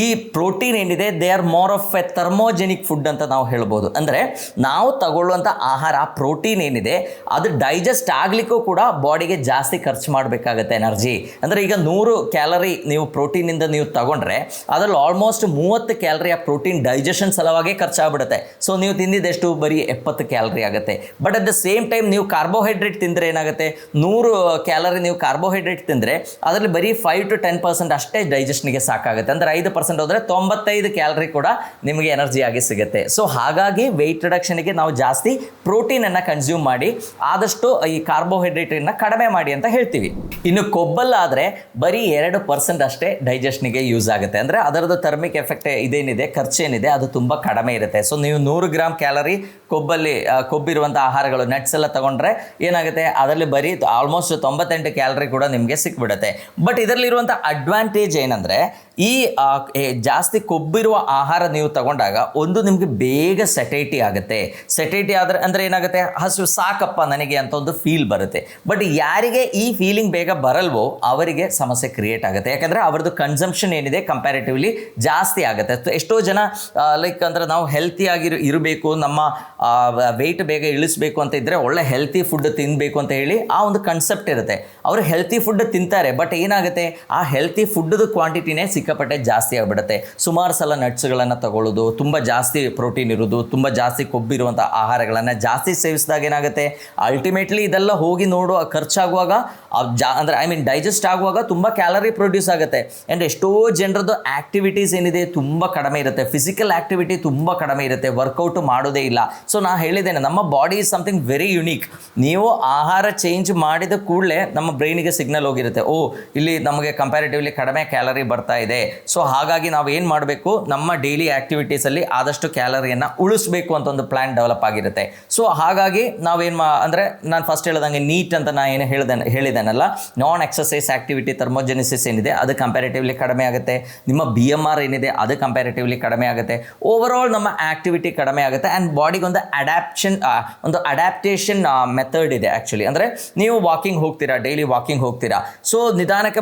S1: ಈ ಪ್ರೋಟೀನ್ ಏನಿದೆ they are more of a thermogenic food ಅಂತ ನಾವು ಹೇಳ್ಬೋದು. ಅಂದರೆ ನಾವು ತಗೊಳ್ಳುವಂಥ ಆಹಾರ ಪ್ರೋಟೀನ್ ಏನಿದೆ ಅದು ಡೈಜೆಸ್ಟ್ ಆಗಲಿಕ್ಕೂ ಕೂಡ ಬಾಡಿಗೆ ಜಾಸ್ತಿ ಖರ್ಚು ಮಾಡಬೇಕಾಗತ್ತೆ ಎನರ್ಜಿ. ಅಂದರೆ ಈಗ 100 ಕ್ಯಾಲರಿ ನೀವು ಪ್ರೋಟೀನಿಂದ ನೀವು ತಗೊಂಡ್ರೆ ಅದರಲ್ಲಿ ಆಲ್ಮೋಸ್ಟ್ 30 ಕ್ಯಾಲರಿ ಆ ಪ್ರೋಟೀನ್ ಡೈಜೆಷನ್ ಸಲುವಾಗೇ ಖರ್ಚಾಗ್ಬಿಡುತ್ತೆ. ಸೊ ನೀವು ತಿಂದಿದ್ದೆಷ್ಟು, ಬರೀ 70 ಕ್ಯಾಲರಿ ಆಗುತ್ತೆ. But at the same time ನೀವು ಕಾರ್ಬೋಹೈಡ್ರೇಟ್ ತಿಂದರೆ ಏನಾಗುತ್ತೆ, 100 ಕ್ಯಾಲರಿ ನೀವು ಕಾರ್ಬೋಹೈಡ್ರೇಟ್ ತಿಂದರೆ ಅದರಲ್ಲಿ ಬರೀ 5-10% ಅಷ್ಟೇ ಡೈಜೆಷನ್ಗೆ ಸಾಕಾಗುತ್ತೆ. ಅಂದರೆ 5% ಹೋದರೆ 95 ಕ್ಯಾಲರಿ ಕೂಡ ನಿಮಗೆ ಎನರ್ಜಿ ಆಗಿ ಸಿಗುತ್ತೆ. ಸೊ ಹಾಗಾಗಿ ವೆಯ್ಟ್ ರಿಡಕ್ಷನ್ಗೆ ನಾವು ಜಾಸ್ತಿ ಪ್ರೋಟೀನನ್ನು ಕನ್ಸ್ಯೂಮ್ ಮಾಡಿ ಆದಷ್ಟು ಈ ಕಾರ್ಬೋಹೈಡ್ರೇಟನ್ನು ಕಡಿಮೆ ಮಾಡಿ ಅಂತ ಹೇಳ್ತೀವಿ. ಇನ್ನು ಕೊಬ್ಬಲ್ಲಾದರೆ ಬರೀ 2% ಅಷ್ಟೇ ಡೈಜೆಷನ್ಗೆ ಯೂಸ್ ಆಗುತ್ತೆ. ಅಂದರೆ ಅದರದ್ದು ಥರ್ಮಿಕ್ ಎಫೆಕ್ಟ್ ಇದೇನಿದೆ, ಖರ್ಚೇನಿದೆ ಅದು ತುಂಬ ಕಡಿಮೆ ಇರುತ್ತೆ. ಸೊ ನೀವು 100 ಗ್ರಾಮ್ ಕ್ಯಾಲರಿ ಕೊಬ್ಬಿರುವಂಥ ಆಹಾರಗಳು ನಟ್ಸ್ ಎಲ್ಲ ತಗೊಂಡ್ರೆ ಏನಾಗುತ್ತೆ, ಅದರಲ್ಲಿ ಬರೀ ಆಲ್ಮೋಸ್ಟ್ 98 ಕ್ಯಾಲರಿ ಕೂಡ ನಿಮಗೆ ಸಿಕ್ಬಿಡುತ್ತೆ. ಬಟ್ ಇದರಲ್ಲಿರುವಂಥ ಅಡ್ವಾಂಟೇಜ್ ಏನಂದರೆ, ಈ ಜಾಸ್ತಿ ಕೊಬ್ಬಿರುವ ಆಹಾರ ನೀವು ತಗೊಂಡಾಗ ಒಂದು ನಿಮಗೆ ಬೇಗ ಸೆಟೈಟಿ ಆಗುತ್ತೆ. ಸೆಟೈಟಿ ಆದರೆ ಅಂದರೆ ಏನಾಗುತ್ತೆ, ಹಸು ಸಾಕಪ್ಪ ನನಗೆ ಅಂತ ಒಂದು ಫೀಲ್ ಬರುತ್ತೆ. ಬಟ್ ಯಾರಿಗೆ ಈ ಫೀಲಿಂಗ್ ಬೇಗ ಬರಲ್ವೋ ಅವರಿಗೆ ಸಮಸ್ಯೆ ಕ್ರಿಯೇಟ್ ಆಗುತ್ತೆ. ಯಾಕಂದರೆ ಅವ್ರದ್ದು ಕನ್ಸಂಪ್ಷನ್ ಏನಿದೆ ಕಂಪ್ಯಾರಿಟಿವ್ಲಿ ಜಾಸ್ತಿ ಆಗುತ್ತೆ. ಎಷ್ಟೋ ಜನ ಲೈಕ್ ಅಂದರೆ ನಾವು ಹೆಲ್ತಿಯಾಗಿ ಇರಬೇಕು, ನಮ್ಮ ವೆಯ್ಟ್ ಬೇಗ ಇಳಿಸಬೇಕು ಅಂತ ಇದ್ದರೆ ಒಳ್ಳೆ ಹೆಲ್ತಿ ಫುಡ್ ತಿನ್ನಬೇಕು ಅಂತ ಹೇಳಿ ಆ ಒಂದು ಕನ್ಸೆಪ್ಟ್ ಇರುತ್ತೆ. ಅವರು ಹೆಲ್ತಿ ಫುಡ್ ತಿಂತಾರೆ, ಬಟ್ ಏನಾಗುತ್ತೆ ಆ ಹೆಲ್ತಿ ಫುಡ್ದು ಕ್ವಾಂಟಿಟಿನೇ ಸಿಕ್ಕಾಪಟ್ಟೆ ಜಾಸ್ತಿ ಆಗಿಬಿಡುತ್ತೆ. ಸುಮಾರು ಸಲ ನಟ್ಸ್ಗಳನ್ನು ತಗೊಳ್ಳೋದು, ತುಂಬ ಜಾಸ್ತಿ ಪ್ರೋಟೀನ್ ಇರೋದು, ತುಂಬ ಜಾಸ್ತಿ ಕೊಬ್ಬಿರುವಂಥ ಆಹಾರಗಳನ್ನು ಜಾಸ್ತಿ ಸೇವಿಸಿದಾಗ ಏನಾಗುತ್ತೆ, ಅಲ್ಟಿಮೇಟ್ಲಿ ಇದೆಲ್ಲ ಹೋಗಿ ನೋಡುವ ಖರ್ಚಾಗುವಾಗ ಅಂದರೆ ಡೈಜೆಸ್ಟ್ ಆಗುವಾಗ ತುಂಬ ಕ್ಯಾಲರಿ ಪ್ರೊಡ್ಯೂಸ್ ಆಗುತ್ತೆ. ಆ್ಯಂಡ್ ಎಷ್ಟೋ ಜನರದ್ದು ಆ್ಯಕ್ಟಿವಿಟೀಸ್ ಏನಿದೆ ತುಂಬ ಕಡಿಮೆ ಇರುತ್ತೆ, ಫಿಸಿಕಲ್ ಆ್ಯಕ್ಟಿವಿಟಿ ತುಂಬ ಕಡಿಮೆ ಇರುತ್ತೆ, ವರ್ಕೌಟ್ ಮಾಡೋದೇ ಇಲ್ಲ. ಸೊ ನಾನು ಹೇಳಿದ್ದೇನೆ, ನಮ್ಮ body is something very unique. ನೀವು ಆಹಾರ ಚೇಂಜ್ ಮಾಡಿದ ಕೂಡಲೇ ನಮ್ಮ ಬ್ರೈನಿಗೆ ಸಿಗ್ನಲ್ ಹೋಗಿರುತ್ತೆ, ಓ ಇಲ್ಲಿ ನಮಗೆ ಕಂಪ್ಯಾರಿಟಿವ್ಲಿ ಕಡಿಮೆ ಕ್ಯಾಲರಿ ಬರ್ತಾ ಇದೆ, ಇದೆ. ಸೊ ಹಾಗಾಗಿ ನಾವು ಏನು ಮಾಡಬೇಕು, ನಮ್ಮ ಡೈಲಿ ಆ್ಯಕ್ಟಿವಿಟೀಸಲ್ಲಿ ಆದಷ್ಟು ಕ್ಯಾಲರಿಯನ್ನು ಉಳಿಸ್ಬೇಕು ಅಂತ ಒಂದು ಪ್ಲ್ಯಾನ್ ಡೆವಲಪ್ ಆಗಿರುತ್ತೆ. ಸೊ ಹಾಗಾಗಿ ನಾವೇನು ಅಂದರೆ ನಾನು ಫಸ್ಟ್ ಹೇಳ್ದಂಗೆ ನೀಟ್ ಅಂತ ನಾನು ಏನು ಹೇಳಿದ್ದೇನಲ್ಲ, ನಾನ್ ಎಕ್ಸಸೈಸ್ ಆ್ಯಕ್ಟಿವಿಟಿ ಥರ್ಮೋಜೆನಿಸಿಸ್ ಏನಿದೆ ಅದು ಕಂಪ್ಯಾರಿಟಿವ್ಲಿ ಕಡಿಮೆ ಆಗುತ್ತೆ. ನಿಮ್ಮ BMR ಏನಿದೆ ಅದು ಕಂಪ್ಯಾರಿಟಿವ್ಲಿ ಕಡಿಮೆ ಆಗುತ್ತೆ. ಓವರಾಲ್ ನಮ್ಮ ಆ್ಯಕ್ಟಿವಿಟಿ ಕಡಿಮೆ ಆಗುತ್ತೆ. ಆ್ಯಂಡ್ ಬಾಡಿಗೆ ಒಂದು ಅಡ್ಯಾಪ್ಟೇಷನ್ ಮೆಥಡ್ ಇದೆ ಆ್ಯಕ್ಚುಲಿ. ಅಂದರೆ ನೀವು ವಾಕಿಂಗ್ ಹೋಗ್ತೀರಾ, ಡೈಲಿ ವಾಕಿಂಗ್ ಹೋಗ್ತೀರಾ, ಸೊ ನಿಧಾನಕ್ಕೆ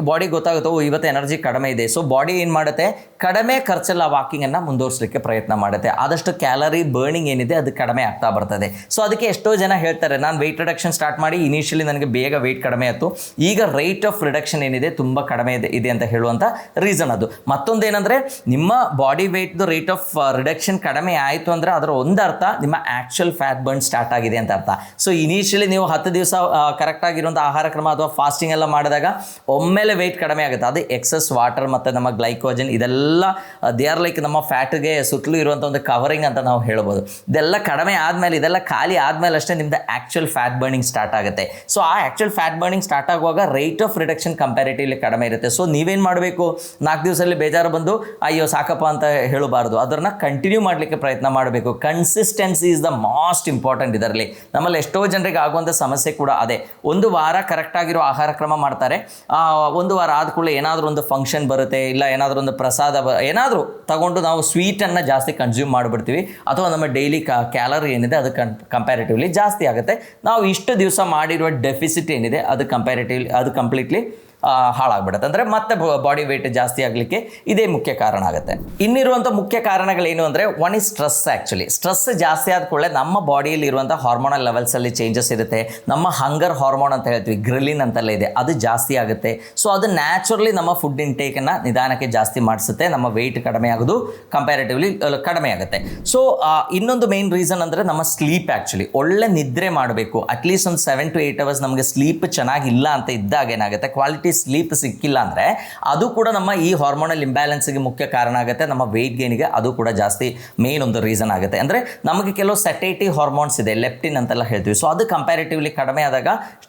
S1: ಬಾಡಿ ಗೊತ್ತಾಗುತ್ತೆ, ಇವತ್ತು ಎನರ್ಜಿ ಕಡಿಮೆ ಇದೆ. ಸೊ ಬಾಡಿ ಏನು ಮಾಡುತ್ತೆ, ಕಡಿಮೆ ಖರ್ಚಲ್ಲ ವಾಕಿಂಗನ್ನು ಮುಂದುವರಿಸಲಿಕ್ಕೆ ಪ್ರಯತ್ನ ಮಾಡುತ್ತೆ. ಆದಷ್ಟು ಕ್ಯಾಲರಿ ಬರ್ನಿಂಗ್ ಏನಿದೆ ಅದು ಕಡಿಮೆ ಆಗ್ತಾ ಬರ್ತದೆ. ಸೊ ಅದಕ್ಕೆ ಎಷ್ಟೋ ಜನ ಹೇಳ್ತಾರೆ, ನಾನು ವೆಯ್ಟ್ ರಿಡಕ್ಷನ್ ಸ್ಟಾರ್ಟ್ ಮಾಡಿ ಇನಿಷಿಯಲಿ ನನಗೆ ಬೇಗ ವೆಯ್ಟ್ ಕಡಿಮೆ ಆಯಿತು, ಈಗ ರೇಟ್ ಆಫ್ ರಿಡಕ್ಷನ್ ಏನಿದೆ ತುಂಬ ಕಡಿಮೆ ಇದೆ ಅಂತ ಹೇಳುವಂಥ ರೀಸನ್ ಅದು. ಮತ್ತೊಂದೇನೆಂದರೆ, ನಿಮ್ಮ ಬಾಡಿ ವೆಯ್ಟ್ದು ರೇಟ್ ಆಫ್ ರಿಡಕ್ಷನ್ ಕಡಿಮೆ ಆಯಿತು ಅಂದರೆ ಅದರ ಒಂದು ಅರ್ಥ ನಿಮ್ಮ ಆ್ಯಕ್ಚುಯಲ್ ಫ್ಯಾಟ್ ಬರ್ನ್ ಸ್ಟಾರ್ಟ್ ಆಗಿದೆ ಅಂತ ಅರ್ಥ. ಸೊ ಇನಿಷಿಯಲಿ ನೀವು 10 ದಿವಸ ಕರೆಕ್ಟಾಗಿರುವಂಥ ಆಹಾರ ಕ್ರಮ ಅಥವಾ ಫಾಸ್ಟಿಂಗ್ ಎಲ್ಲ ಮಾಡಿದಾಗ ಒಮ್ಮೆಲೆ ವೆಯ್ಟ್ ಕಡಿಮೆ ಆಗುತ್ತೆ. ಅದು ಎಕ್ಸಸ್ ವಾಟರ್ ಮತ್ತು ನಮ್ಮ ಗ್ಲೈಕೋಜನ್ ಇದೆಲ್ಲ ದೇ ಆರ್ ಲೈಕ್ ನಮ್ಮ ಫ್ಯಾಟ್ಗೆ ಸುತ್ತಲೂ ಇರುವಂಥ ಒಂದು ಕವರಿಂಗ್ ಅಂತ ನಾವು ಹೇಳ್ಬೋದು. ಇದೆಲ್ಲ ಕಡಿಮೆ ಆದಮೇಲೆ, ಇದೆಲ್ಲ ಖಾಲಿ ಆದಮೇಲೆ ಅಷ್ಟೇ ನಿಮ್ದು ಆ್ಯಕ್ಚುಯಲ್ ಫ್ಯಾಟ್ ಬರ್ನಿಂಗ್ ಸ್ಟಾರ್ಟ್ ಆಗುತ್ತೆ. ಸೊ ಆ ಆ್ಯಕ್ಚುಯಲ್ ಫ್ಯಾಟ್ ಬರ್ನಿಂಗ್ ಸ್ಟಾರ್ಟ್ ಆಗುವಾಗ ರೇಟ್ ಆಫ್ ರಿಡಕ್ಷನ್ ಕಂಪ್ಯಾರಿಟಿವ್ಲಿ ಕಡಿಮೆ ಇರುತ್ತೆ. ಸೊ ನೀವೇನು ಮಾಡಬೇಕು, 4 ದಿವಸದಲ್ಲಿ ಬೇಜಾರು ಬಂದು ಅಯ್ಯೋ ಸಾಕಪ್ಪ ಅಂತ ಹೇಳಬಾರ್ದು, ಅದನ್ನು ಕಂಟಿನ್ಯೂ ಮಾಡಲಿಕ್ಕೆ ಪ್ರಯತ್ನ ಮಾಡಬೇಕು. Consistency is the most important. ಇದರಲ್ಲಿ ನಮ್ಮಲ್ಲಿ ಎಷ್ಟೋ ಜನರಿಗೆ ಆಗುವಂಥ ಸಮಸ್ಯೆ ಕೂಡ ಅದೇ. ಒಂದು ವಾರ ಕರೆಕ್ಟಾಗಿರೋ ಆಹಾರ ಕ್ರಮ ಮಾಡ್ತಾರೆ, ಒಂದು ವಾರ ಆದ ಕೂಡಲೇ ಏನಾದರೂ ಒಂದು ಫಂಕ್ಷನ್ ಬರುತ್ತೆ, ಇಲ್ಲ ಏನಾದರೂ ಒಂದು ಪ್ರಸಾದ ಏನಾದರೂ ತಗೊಂಡು ನಾವು ಸ್ವೀಟನ್ನು ಜಾಸ್ತಿ ಕನ್ಸ್ಯೂಮ್ ಮಾಡಿಬಿಡ್ತೀವಿ, ಅಥವಾ ನಮ್ಮ ಡೈಲಿ ಕ್ಯಾಲರಿ ಏನಿದೆ ಅದು ಕಂಪ್ಯಾರಿಟಿವ್ಲಿ ಜಾಸ್ತಿ ಆಗುತ್ತೆ. ನಾವು ಇಷ್ಟು ದಿವಸ ಮಾಡಿರುವ ಡೆಫಿಸಿಟ್ ಏನಿದೆ ಅದು ಕಂಪ್ಲೀಟ್ಲಿ ಹಾಳಾಗ್ಬಿಡುತ್ತೆ. ಅಂದರೆ ಮತ್ತೆ ಬಾಡಿ ವೆಯ್ಟ್ ಜಾಸ್ತಿ ಆಗಲಿಕ್ಕೆ ಇದೇ ಮುಖ್ಯ ಕಾರಣ ಆಗುತ್ತೆ. ಇನ್ನಿರುವಂಥ ಮುಖ್ಯ ಕಾರಣಗಳೇನು ಅಂದರೆ, one is stress. Actually stress ಜಾಸ್ತಿ ಆದ ಕೂಡಲೇ ನಮ್ಮ ಬಾಡಿಯಲ್ಲಿ ಇರುವಂಥ ಹಾರ್ಮೋನಲ್ ಲೆವೆಲ್ಸಲ್ಲಿ ಚೇಂಜಸ್ ಇರುತ್ತೆ. ನಮ್ಮ ಹಂಗರ್ ಹಾರ್ಮೋನ್ ಅಂತ ಹೇಳ್ತೀವಿ, ಗ್ರಿಲಿನ್ ಅಂತೆಲ್ಲ ಇದೆ, ಅದು ಜಾಸ್ತಿ ಆಗುತ್ತೆ. ಸೊ ಅದು ನ್ಯಾಚುರಲಿ ನಮ್ಮ ಫುಡ್ ಇಂಟೇಕನ್ನು ನಿಧಾನಕ್ಕೆ ಜಾಸ್ತಿ ಮಾಡಿಸುತ್ತೆ. ನಮ್ಮ ವೆಯ್ಟ್ ಕಡಿಮೆ ಆಗೋದು ಕಂಪ್ಯಾರಿಟಿವ್ಲಿ ಕಡಿಮೆ ಆಗುತ್ತೆ. ಸೊ ಇನ್ನೊಂದು ಮೇನ್ ರೀಸನ್ ಅಂದರೆ ನಮ್ಮ ಸ್ಲೀಪ್. ಆ್ಯಕ್ಚುಲಿ ಒಳ್ಳೆ ನಿದ್ರೆ ಮಾಡಬೇಕು. ಅಟ್ಲೀಸ್ಟ್ ಒಂದು 7 to 8 hours ನಮಗೆ ಸ್ಲೀಪ್ ಚೆನ್ನಾಗಿಲ್ಲ ಅಂತ ಇದ್ದಾಗ ಏನಾಗುತ್ತೆ, ಕ್ವಾಲಿಟಿ ಸ್ಲೀಪ್ ಸಿಕ್ಕಿಲ್ಲ ಅಂದರೆ ಅದು ಕೂಡ ನಮ್ಮ ಈ ಹಾರ್ಮೋನಲ್ ಇಂಬ್ಯಾಲೆನ್ಸ್ಗೆ ಮುಖ್ಯ ಕಾರಣ ಆಗುತ್ತೆ. ನಮ್ಮ ವೆಯ್ಟ್ ಗೇನಿಗೆ ಅದು ಕೂಡ ಜಾಸ್ತಿ ಮೇನ್ ಒಂದು ರೀಸನ್ ಆಗುತ್ತೆ. ಅಂದರೆ ನಮಗೆ ಕೆಲವು ಸೆಟೇಟಿ ಹಾರ್ಮೋನ್ಸ್ ಇದೆ, ಲೆಪ್ಟಿನ್ ಅಂತೆಲ್ಲ ಹೇಳ್ತೀವಿ. ಸೊ ಅದು ಕಂಪ್ಯಾರಿಟಿವ್ಲಿ ಕಡಿಮೆ ಆದಾಗ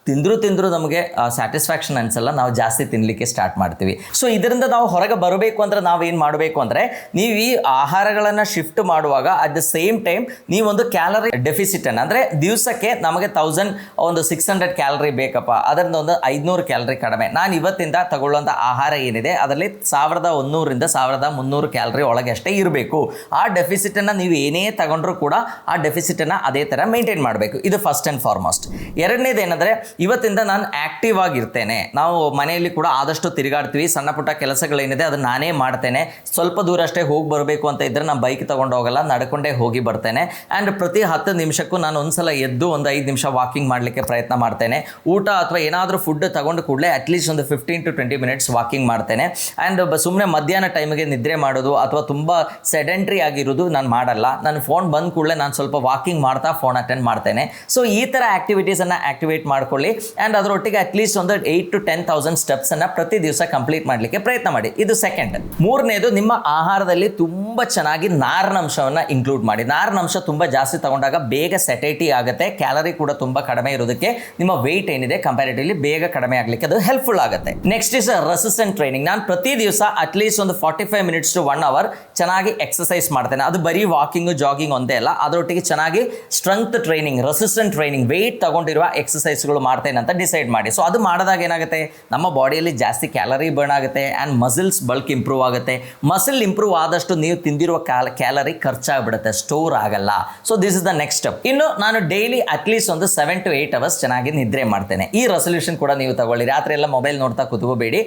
S1: ತಿಂದರೂ ನಮಗೆ ಸ್ಯಾಟಿಸ್ಫ್ಯಾಕ್ಷನ್ ಅನ್ಸಲ್ಲ, ನಾವು ಜಾಸ್ತಿ ತಿನ್ನಲಿಕ್ಕೆ ಸ್ಟಾರ್ಟ್ ಮಾಡ್ತೀವಿ. ಸೊ ಇದರಿಂದ ನಾವು ಹೊರಗೆ ಬರಬೇಕು ಅಂದರೆ ನಾವೇನು ಮಾಡಬೇಕು ಅಂದರೆ, ನೀವು ಈ ಆಹಾರಗಳನ್ನು ಶಿಫ್ಟ್ ಮಾಡುವಾಗ ಅಟ್ ದ ಸೇಮ್ ಟೈಮ್ ನೀವೊಂದು ಕ್ಯಾಲರಿ ಡೆಫಿಸಿಟನ್ನು, ಅಂದರೆ ದಿವಸಕ್ಕೆ ನಮಗೆ 1600 ಕ್ಯಾಲರಿ ಬೇಕಪ್ಪ, ಅದರಿಂದ ಒಂದು 500 ಕ್ಯಾಲರಿ ಕಡಿಮೆ, ನಾನು ಇವತ್ತಿಂದ ತಗೊಳ್ಳುವಂಥ ಆಹಾರ ಏನಿದೆ ಅದರಲ್ಲಿ 1100ರಿಂದ 1300 ಕ್ಯಾಲರಿ ಒಳಗೆ ಅಷ್ಟೇ ಇರಬೇಕು. ಆ ಡೆಫಿಸಿಟನ್ನು ನೀವು ಏನೇ ತಗೊಂಡ್ರೂ ಕೂಡ ಆ ಡೆಫಿಸಿಟನ್ನು ಅದೇ ಥರ ಮೇಂಟೈನ್ ಮಾಡಬೇಕು. ಇದು ಫಸ್ಟ್ ಆ್ಯಂಡ್ ಫಾರ್ಮೋಸ್ಟ್. ಎರಡನೇದು ಏನಂದರೆ, ಇವತ್ತಿಂದ ನಾನು ಆ್ಯಕ್ಟಿವ್ ಆಗಿರ್ತೇನೆ. ನಾವು ಮನೆಯಲ್ಲಿ ಕೂಡ ಆದಷ್ಟು ತಿರುಗಾಡ್ತೀವಿ, ಸಣ್ಣ ಪುಟ್ಟ ಕೆಲಸಗಳೇನಿದೆ ಅದನ್ನು ನಾನೇ ಮಾಡ್ತೇನೆ. ಸ್ವಲ್ಪ ದೂರ ಅಷ್ಟೇ ಹೋಗಿ ಬರಬೇಕು ಅಂತ ಇದ್ದರೆ ನಾನು ಬೈಕ್ ತೊಗೊಂಡು ಹೋಗಲ್ಲ, ನಡ್ಕೊಂಡೇ ಹೋಗಿ ಬರ್ತೇನೆ. ಆ್ಯಂಡ್ ಪ್ರತಿ 10 ನಿಮಿಷಕ್ಕೂ ನಾನು ಒಂದ್ಸಲ ಎದ್ದು ಒಂದು 5 ನಿಮಿಷ ವಾಕಿಂಗ್ ಮಾಡಲಿಕ್ಕೆ ಪ್ರಯತ್ನ ಮಾಡ್ತೇನೆ. ಊಟ ಅಥವಾ ಏನಾದರೂ ಫುಡ್ ತಗೊಂಡು ಕೂಡಲೇ ಅಟ್ಲೀಸ್ಟ್ ಒಂದು 15 to 20 minutes ವಾಕಿಂಗ್ ಮಾಡ್ತೇನೆ. ಆ್ಯಂಡ್ ಸುಮ್ಮನೆ ಮಧ್ಯಾಹ್ನ ಟೈಮಿಗೆ ನಿದ್ರೆ ಮಾಡೋದು ಅಥವಾ ತುಂಬ ಸೆಡೆಂಟ್ರಿ ಆಗಿರೋದು ನಾನು ಮಾಡಲ್ಲ. ನಾನು ಫೋನ್ ಬಂದ ಕೂಡಲೇ ನಾನು ಸ್ವಲ್ಪ ವಾಕಿಂಗ್ ಮಾಡ್ತಾ ಫೋನ್ ಅಟೆಂಡ್ ಮಾಡ್ತೇನೆ. ಸೊ ಈ ಥರ ಆ್ಯಕ್ಟಿವಿಟೀಸನ್ನು ಆ್ಯಕ್ಟಿವೇಟ್ ಮಾಡ್ಕೊಳ್ಳಿ. ಆ್ಯಂಡ್ ಅದರೊಟ್ಟಿಗೆ ಅಟ್ಲೀಸ್ಟ್ ಒಂದು 8 to 10,000 ಸ್ಟೆಪ್ಸನ್ನು ಪ್ರತಿ ದಿವಸ ಕಂಪ್ಲೀಟ್ ಮಾಡಲಿಕ್ಕೆ ಪ್ರಯತ್ನ ಮಾಡಿ. ಇದು ಸೆಕೆಂಡ್. ಮೂರನೇದು, ನಿಮ್ಮ ಆಹಾರದಲ್ಲಿ ತುಂಬ ಚೆನ್ನಾಗಿ ನಾರಿನಂಶವನ್ನು ಇನ್ಕ್ಲೂಡ್ ಮಾಡಿ. ನಾರಿನಂಶ ತುಂಬ ಜಾಸ್ತಿ ತಗೊಂಡಾಗ ಬೇಗ ಸೆಟೇಟಿ ಆಗುತ್ತೆ, ಕ್ಯಾಲರಿ ಕೂಡ ತುಂಬ ಕಡಿಮೆ ಇರೋದಕ್ಕೆ ನಿಮ್ಮ ವೆಯ್ಟ್ ಏನಿದೆ ಕಂಪ್ಯಾರಿಟಿವ್ಲಿ ಬೇಗ ಕಡಿಮೆ ಆಗಲಿಕ್ಕೆ ಅದು ಹೆಲ್ಪ್ಫುಲ್ ಆಗುತ್ತೆ. Next is resistant training. ನಾನು ಪ್ರತಿ ದಿವಸ ಅಟ್ಲೀಸ್ಟ್ ಒಂದು 45 minutes to 1 hour ಚೆನ್ನಾಗಿ ಎಕ್ಸಸೈಸ್ ಮಾಡ್ತೇನೆ. ಅದು ಬರೀ ವಾಕಿಂಗು ಜಾಗಿಂಗ್ ಒಂದೇ ಅಲ್ಲ, ಅದರೊಟ್ಟಿಗೆ ಚೆನ್ನಾಗಿ strength training, resistant training, weight ತಗೊಂಡಿರುವ ಎಕ್ಸಸೈಸ್ಗಳು ಮಾಡ್ತೇನೆ ಅಂತ ಡಿಸೈಡ್ ಮಾಡಿ. ಸೊ ಅದು ಮಾಡಿದಾಗ ಏನಾಗುತ್ತೆ, ನಮ್ಮ ಬಾಡಿಯಲ್ಲಿ ಜಾಸ್ತಿ ಕ್ಯಾಲರಿ ಬರ್ನ್ ಆಗುತ್ತೆ ಆ್ಯಂಡ್ ಮಸಿಲ್ಸ್ ಬಲ್ಕ್ ಇಂಪ್ರೂವ್ ಆಗುತ್ತೆ. ಮಸಿಲ್ ಇಂಪ್ರೂವ್ ಆದಷ್ಟು ನೀವು ತಿಂದಿರುವ ಕ್ಯಾಲರಿ ಖರ್ಚಾಗ್ಬಿಡುತ್ತೆ, ಸ್ಟೋರ್ ಆಗಲ್ಲ. So this is the next step. ಇನ್ನು ನಾನು ಡೈಲಿ ಅಟ್ಲೀಸ್ಟ್ ಒಂದು 7 to 8 hours ಚೆನ್ನಾಗಿ ನಿದ್ರೆ ಮಾಡ್ತೇನೆ. ಈ ರೆಸೊಲ್ಯೂಷನ್ ಕೂಡ ನೀವು ತಗೊಳ್ಳಿ. ರಾತ್ರಿ ಎಲ್ಲ ಮೊಬೈಲ್ ನೋಡ್ತಾ ಕೂತ್ಕೋಬೇಡಿ.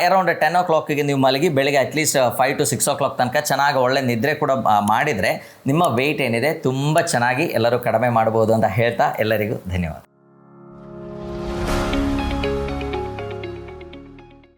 S1: ಅರೌಂಡ್ 10 o'clock ನೀವು ಮಲಗಿ ಬೆಳಗ್ಗೆ ಅಟ್ಲೀಸ್ಟ್ 5 to 6 o'clock ತನಕ ಚೆನ್ನಾಗಿ ಒಳ್ಳೆ ನಿದ್ರೆ ಕೂಡ ಮಾಡಿದರೆ ನಿಮ್ಮ ವೆಯ್ಟ್ ಏನಿದೆ ತುಂಬ ಚೆನ್ನಾಗಿ ಎಲ್ಲರೂ ಕಡಿಮೆ ಮಾಡ್ಬೋದು ಅಂತ ಹೇಳ್ತಾ ಎಲ್ಲರಿಗೂ ಧನ್ಯವಾದ.